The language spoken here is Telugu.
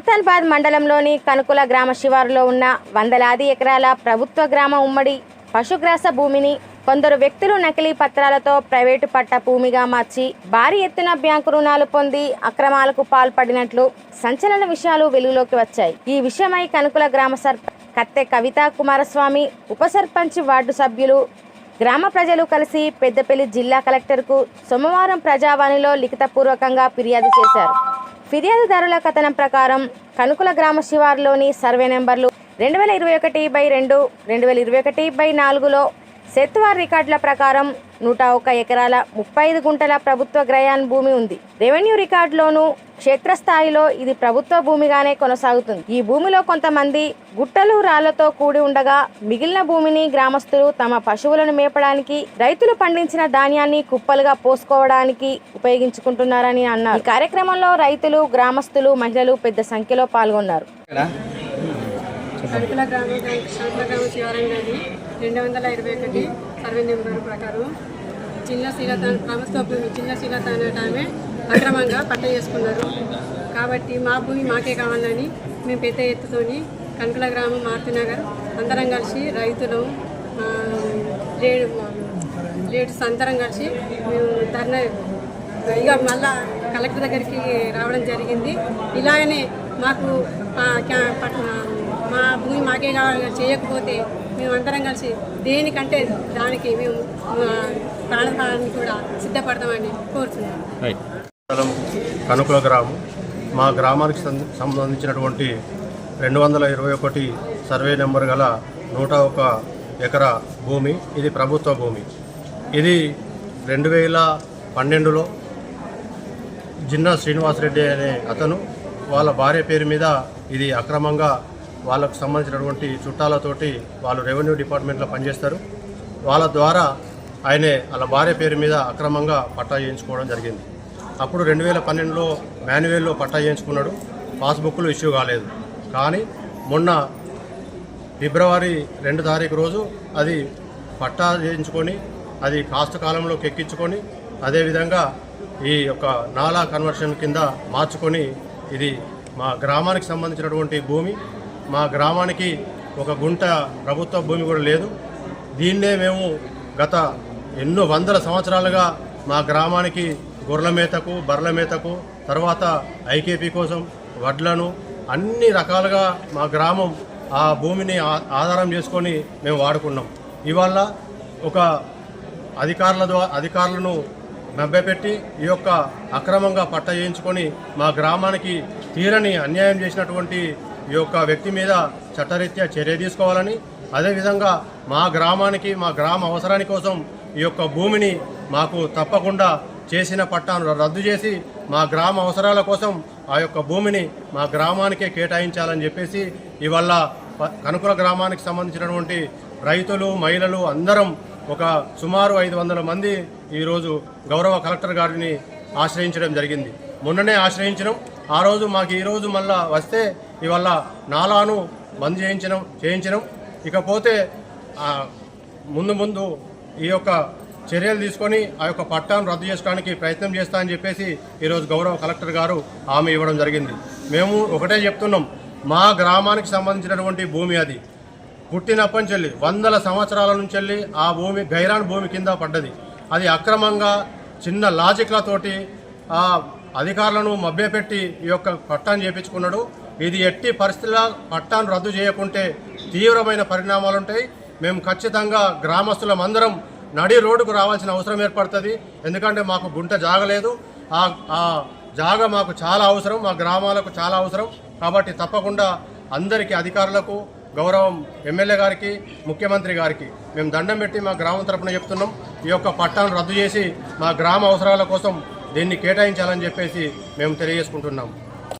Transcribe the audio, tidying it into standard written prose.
సుల్తానాబాద్ మండలంలోని కనుకుల గ్రామ శివారులో ఉన్న వందలాది ఎకరాల ప్రభుత్వ గ్రామ ఉమ్మడి పశుగ్రాస భూమిని కొందరు వ్యక్తులు నకిలీ పత్రాలతో ప్రైవేటు పట్ట భూమిగా మార్చి భారీ ఎత్తున బ్యాంకు రుణాలు పొంది అక్రమాలకు పాల్పడినట్లు సంచలన విషయాలు వెలుగులోకి వచ్చాయి. ఈ విషయమై కనుకుల గ్రామ సర్పంచ్ కత్తె కవితా కుమారస్వామి, ఉప సర్పంచ్, వార్డు సభ్యులు, గ్రామ ప్రజలు కలిసి పెద్దపల్లి జిల్లా కలెక్టర్కు సోమవారం ప్రజావాణిలో లిఖితపూర్వకంగా ఫిర్యాదు చేశారు. ఫిర్యాదుదారుల కథనం ప్రకారం కనుకుల గ్రామ శివారులోని సర్వే నెంబర్లు 2021/2, 2021/4లో సెత్వార్ రికార్డుల ప్రకారం 101 ఎకరాల 35 గుంటల ప్రభుత్వ గ్రయాన్ భూమి ఉంది. రెవెన్యూ రికార్డులోనూ క్షేత్రస్థాయిలో ఇది ప్రభుత్వ భూమిగానే కొనసాగుతుంది. ఈ భూమిలో కొంతమంది గుట్టలు రాళ్లతో కూడి ఉండగా మిగిలిన భూమిని గ్రామస్తులు తమ పశువులను మేపడానికి, రైతులు పండించిన ధాన్యాన్ని కుప్పలుగా పోసుకోవడానికి ఉపయోగించుకుంటున్నారని అన్నారు. ఈ కార్యక్రమంలో రైతులు, గ్రామస్తులు, మహిళలు పెద్ద సంఖ్యలో పాల్గొన్నారు. కనుకుల గ్రామ శివారంగది 221 సర్వే నెంబర్ ప్రకారం ప్రభుత్వ భూమి చిన్న శీలత అనే ఆమె అక్రమంగా పట్ట చేసుకున్నారు. కాబట్టి మా భూమి మాకే కావాలని మేము పెద్ద ఎత్తుతోని కనుకుల గ్రామం, మారుతినగర్ అందరం కలిసి రైతులు, లేడీస్ అందరం కలిసి మేము ధర్నా ఇక మళ్ళా కలెక్టర్ దగ్గరికి రావడం జరిగింది. ఇలాగనే మాకు మా భూమి మాకే కావాలి చేయకపోతే మేము అందరం కలిసి దేనికంటే దానికి మేము ప్రాణానికి కూడా సిద్ధపడతామని కోరుతున్నాం. కనుకుల గ్రామం మా గ్రామానికి సంబంధించినటువంటి 221 సర్వే నెంబర్ గల 101 ఎకరా భూమి. ఇది ప్రభుత్వ భూమి. ఇది 2012లో జిన్నా శ్రీనివాసరెడ్డి అనే అతను వాళ్ళ భార్య పేరు మీద ఇది అక్రమంగా వాళ్ళకు సంబంధించినటువంటి చుట్టాలతోటి వాళ్ళు రెవెన్యూ డిపార్ట్మెంట్లో పనిచేస్తారు. వాళ్ళ ద్వారా ఆయనే వాళ్ళ భార్య పేరు మీద అక్రమంగా పట్టా చేయించుకోవడం జరిగింది. అప్పుడు 2012లో మాన్యువల్లో పట్టా చేయించుకున్నాడు. పాస్బుక్లు ఇష్యూ కాలేదు. కానీ మొన్న ఫిబ్రవరి 2 తారీఖు రోజు అది పట్టా చేయించుకొని అది కాస్త కాలంలోకి ఎక్కించుకొని అదేవిధంగా ఈ యొక్క నాలా కన్వర్షన్ కింద మార్చుకొని ఇది మా గ్రామానికి సంబంధించినటువంటి భూమి. మా గ్రామానికి ఒక గుంట ప్రభుత్వ భూమి కూడా లేదు. దీన్నే మేము గత ఎన్నో వందల సంవత్సరాలుగా మా గ్రామానికి గొర్రెల మేతకు, బర్రెల మేతకు, తర్వాత ఐకేపీ కోసం వడ్లను అన్ని రకాలుగా మా గ్రామం ఆ భూమిని ఆధారం చేసుకొని మేము వాడుకున్నాం. ఇవాళ ఒక అధికారులను మభ్యపెట్టి ఈ యొక్క అక్రమంగా పట్ట చేయించుకొని మా గ్రామానికి తీరని అన్యాయం చేసినటువంటి ఈ యొక్క వ్యక్తి మీద చట్టరీత్యా చర్య తీసుకోవాలని, అదేవిధంగా మా గ్రామానికి, మా గ్రామ అవసరాని కోసం ఈ యొక్క భూమిని మాకు తప్పకుండా చేసిన పట్టాను రద్దు చేసి మా గ్రామ అవసరాల కోసం ఆ యొక్క భూమిని మా గ్రామానికే కేటాయించాలని చెప్పేసి ఇవాళ కనుకుల గ్రామానికి సంబంధించినటువంటి రైతులు, మహిళలు అందరం ఒక సుమారు 500 మంది ఈరోజు గౌరవ కలెక్టర్ గారిని ఆశ్రయించడం జరిగింది. మొన్ననే ఆశ్రయించడం. ఆ రోజు మాకు ఈరోజు మళ్ళా వస్తే ఇవాళ నాలాను బంద్ చేయించడం. ఇకపోతే ముందు ఈ యొక్క చర్యలు తీసుకొని ఆ యొక్క పట్టాను రద్దు చేసుకోవడానికి ప్రయత్నం చేస్తా అని చెప్పేసి ఈరోజు గౌరవ కలెక్టర్ గారు హామీ ఇవ్వడం జరిగింది. మేము ఒకటే చెప్తున్నాం, మా గ్రామానికి సంబంధించినటువంటి భూమి అది పుట్టినప్పటి నుంచి వందల సంవత్సరాల నుంచి ఆ భూమి గైరాన్ భూమి కింద పడ్డది. అది అక్రమంగా చిన్న లాజిక్లతోటి ఆ అధికారులను మభ్యపెట్టి ఈ యొక్క పట్టాను చేయించుకున్నాడు. ఇది ఎట్టి పరిస్థితుల్లో పట్టాను రద్దు చేయకుంటే తీవ్రమైన పరిణామాలు ఉంటాయి. మేము ఖచ్చితంగా గ్రామస్తులం అందరం నడి రోడ్డుకు రావాల్సిన అవసరం ఏర్పడుతుంది. ఎందుకంటే మాకు గుంట జాగలేదు. ఆ జాగ మాకు చాలా అవసరం, మా గ్రామాలకు చాలా అవసరం. కాబట్టి తప్పకుండా అందరికీ, అధికారులకు, గౌరవం ఎమ్మెల్యే గారికి, ముఖ్యమంత్రి గారికి మేము దండం పెట్టి మా గ్రామం తరపున చెప్తున్నాం. ఈ యొక్క పట్టాను రద్దు చేసి మా గ్రామ అవసరాల కోసం దీన్ని కేటాయించాలని చెప్పేసి మేము తెలియజేసుకుంటున్నాం.